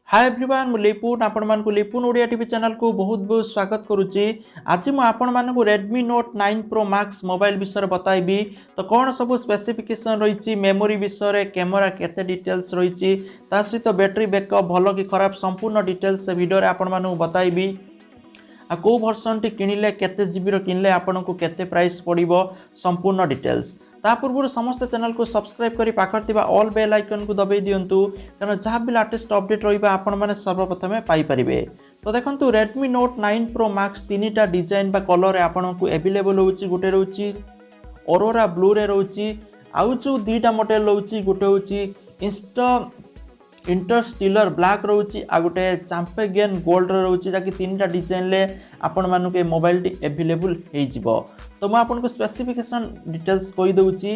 Hi everyone मु लिपुन आपण मानकु लिपुन Odia TV channel को बहुत बहुत स्वागत करुच्ची। आज मु आपण मानकु Redmi Note 9 Pro Max mobile विषय बताइबी। तो कौन सब स्पेसिफिकेशन रही मेमोरी विषय कैमरा केते डिटेल्स रही ता सहित बैटरी बैकअप भल कि खराब संपूर्ण डिटेल्स वीडियो रे आपण मानकु बताइबी। आ को वर्सन टी किनिले केते जीबी रो किनिले आपनको केते प्राइस पड़िबो संपूर्ण डिटेल्स। ता पूर्व समस्त चैनल को सब्सक्राइब करी पाखर थिबा ऑल बेल आइकन को दबाई दियंतु कारण जहाँ भी लेटेस्ट अपडेट रहिबा आपण माने सर्वप्रथमे पाई परिबे। तो देखंतु Redmi Note 9 Pro Max तीनीटा design बा कलर रे आपनको अवेलेबल होउची। गोटे रहउची ऑरोरा ब्लू रे रहउची आउ जो दीटा मॉडल रहउची गोटे होउची इंटरस्टिलर ब्लैक रोची आ गोटे चैंपियन गोल्ड रोची जाकि तीनटा डिजाइन ले आपण मानु के मोबाइल टी अवेलेबल हे जिवो। तो मैं आपन को स्पेसिफिकेशन डिटेल्स कहि दउची।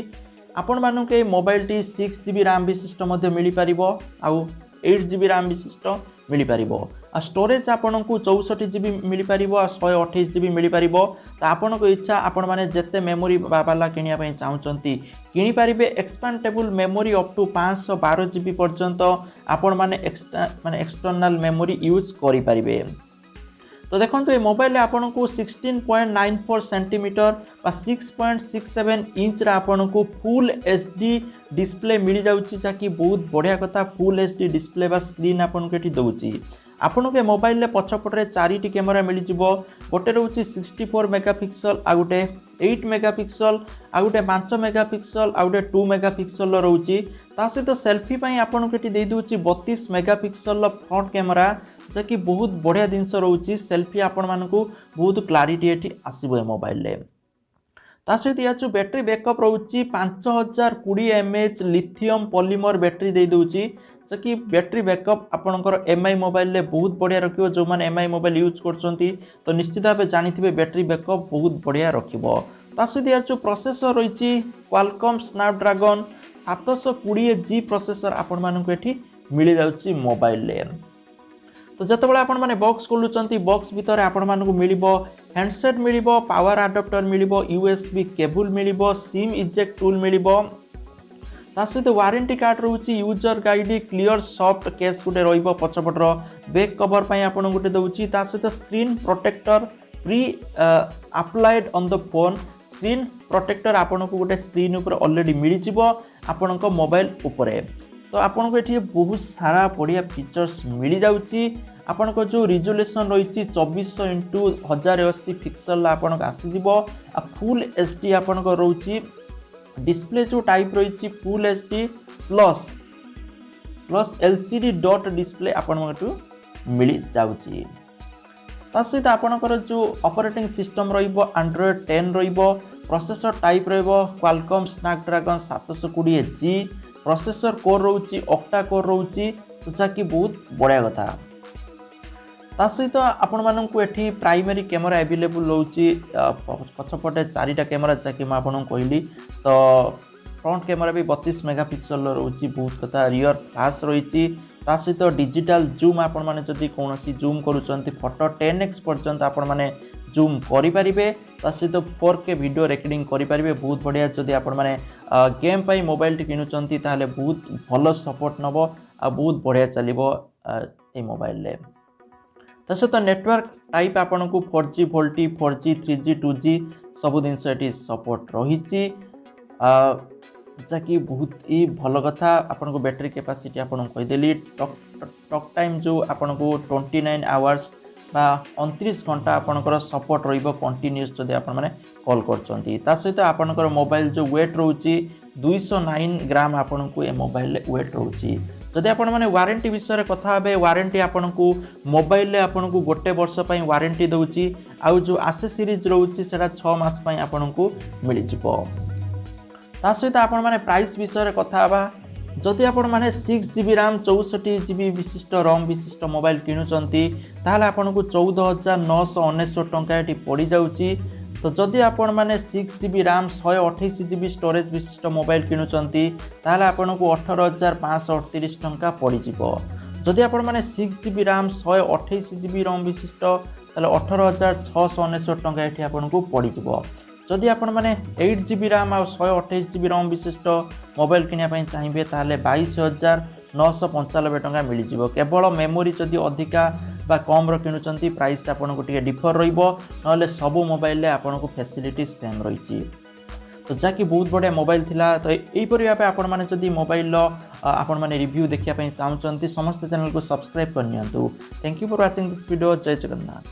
आपण मानु के मोबाइल टी 6GB RAM विशिष्ट मध्ये मिली परिबो आउ 8GB RAM विशिष्ट मिली परिबो। आ स्टोरेज आपन को 64GB मिली परिबो आ 128GB मिली परिबो। तो आपन को इच्छा आपण माने जत्ते मेमोरी बाबाला किनिया पई चाहुचंती किनि परिबे। Expendable memory up to 512GB पर्यंत आपण माने एक्सटर्नल मेमोरी यूज करि परिबे। तो देखो ये मोबाइल आपन को 16.94 सेंटीमीटर 6.67 इंच आपन को फुल एचडी डिस्प्ले मिल जाउची जाकि बहुत बढ़िया कथा। फुल एचडी डिस्प्ले बा स्क्रीन आपन को एठी दउची। आपन के मोबाइल ले पछपटरे 4टी कैमरा मिल जिवो। गोटे रहउची 64 मेगापिक्सल आ गोटे 8 मेगापिक्सल आ गोटे 5 मेगापिक्सल आ गोटे 2 मेगापिक्सल रहउची। ता सहित सेल्फी पई आपन को एठी दे दूची 32 मेगापिक्सल फ्रंट कैमरा जकि बहुत बढ़िया जिनस रोची। सेल्फी आपण मानकु बहुत क्लारिटी एठी आसीबो ए मोबाइल ले। ता सहित या जो बैटरी बैकअप रोची 5020 mAh लिथियम पॉलीमर बैटरी दे दूची जकि बैटरी बैकअप आपनकर एमआई मोबाइल ले बहुत बढ़िया रखिबो। जो माने एमआई मोबाइल यूज करछंती तो निश्चित भाबे जानिथिबे बैटरी बैकअप बहुत बढ़िया रखिबो। ता सहित या जो प्रोसेसर रहिची Qualcomm Snapdragon 720G प्रोसेसर आपण मानकु एठी मिल जाउची मोबाइल ले। तो जतबेले आपण माने बॉक्स खोलुचंती बॉक्स भीतर आपण मानकु मिलिबो हैंडसेट मिलिबो पावर अडाप्टर मिलिबो यूएसबी केबल मिलिबो सिम इजेक्ट टूल मिलिबो। ता सहित वारंटी कार्ड रहउची user guide clear soft case गुटे रहिबो पछपटर बैक कवर पई आपण गुटे दउची। ता सहित screen protector pre applied on the phone screen protector आपण को गुटे स्क्रीन ऊपर ऑलरेडी मिल जिवो आपण को मोबाइल ऊपर। तो आपन को एठी बहुत सारा बढ़िया फीचर्स मिल जाउची। आपन को जो रिजोल्यूशन रही 24x1080 पिक्सल आपन को आसी जिवो। आ फुल एचडी आपन को रहउची डिस्प्ले जो टाइप रही full HD plus LCD dot display आपन को मिल जाउची। ता सहित आपनकर जो ऑपरेटिंग सिस्टम रहिबो एंड्रॉइड 10 रहिबो। प्रोसेसर टाइप रहिबो Qualcomm Snapdragon 720G processor core रोची ऑक्टा कोर रोची तो जाकि बहुत बढ़िया कथा। ता सहित आपण मानकु एठी प्राइमरी कैमरा अवेलेबल रोची पछपटे 4टा कैमरा जाकि म आपन कहली। तो फ्रंट कैमरा भी 32 मेगापिक्सल रोची बहुत कथा। रियर फ्लैश रही ता सहित डिजिटल जूम आपण माने जदी कोनोसी जूम करूचंती फोटो 10x पर्यंत आपण माने जूम करि परिबे। ता सहित 4K वीडियो रिकॉर्डिंग करि परिबे बहुत बढ़िया। जदी आपण माने गेम पाई मोबाइल टी किनुचंती ताले बहुत भलो सपोर्ट नबो आ बहुत बढ़िया चलिबो ए मोबाइल ले। ता सहित नेटवर्क टाइप आपण को 4G VoLTE 4G 3G 2G सब दिन एटी सपोर्ट रहिची जाकि बहुत ही भल कथा। आपण को बैटरी कैपेसिटी आपण कहि देली। टॉक टाइम जो आपण को 29 आवर्स बा 29 घंटा आपनकर सपोर्ट रहिबो कंटीन्यूअस जदि आपण माने कॉल करचंती। ता सहित आपनकर मोबाइल जो वेट रहउची 209 ग्राम आपण को ए मोबाइल ले वेट रहउची। जदि आपण माने वारंटी विषय रे कथा हबे वारंटी आपण को मोबाइल ले आपण को गोटे वर्ष पई वारंटी दउची। आ जो एक्सेसरीज रहउची सेटा 6 मास पई आपण को मिलि जिवो। ता सहित आपण माने प्राइस विषय रे कथा हबा जदि आपण माने 6GB RAM 64GB विशिष्ट रोम विशिष्ट मोबाइल किनुचंती ताहाले आपण को 14999 टंका एटी पड़ी जाउची। तो जदि आपण माने 6GB RAM 128GB स्टोरेज विशिष्ट मोबाइल किनुचंती ताहाले आपण को 18538 टंका पड़ी जिवो। जदि आपण माने 6GB RAM 128GB रोम विशिष्ट ताहाले 18699 टंका एटी आपण को पड़ी जिवो। जदि आपण माने 8GB RAM और 128GB रोम विशिष्ट मोबाइल किनिया पई चाहिबे ताहाले 22000 995 टंका मिल जिवो केवल मेमोरी जदि अधिका बा कम रो किनुचंती प्राइस आपनको टिके डिफर रहिबो नले सब मोबाइल ले आपनको फैसिलिटी सेम रहिची तो जाकि बहुत बढ़िया मोबाइल थिला तो एहीपरि भाबे आपण माने जदि मोबाइल लो आपण माने रिव्यू देखिया पई चाहउचंती समस्त चैनल को सब्सक्राइब कर नियंतु thank you for watching this video जय जगन्नाथ।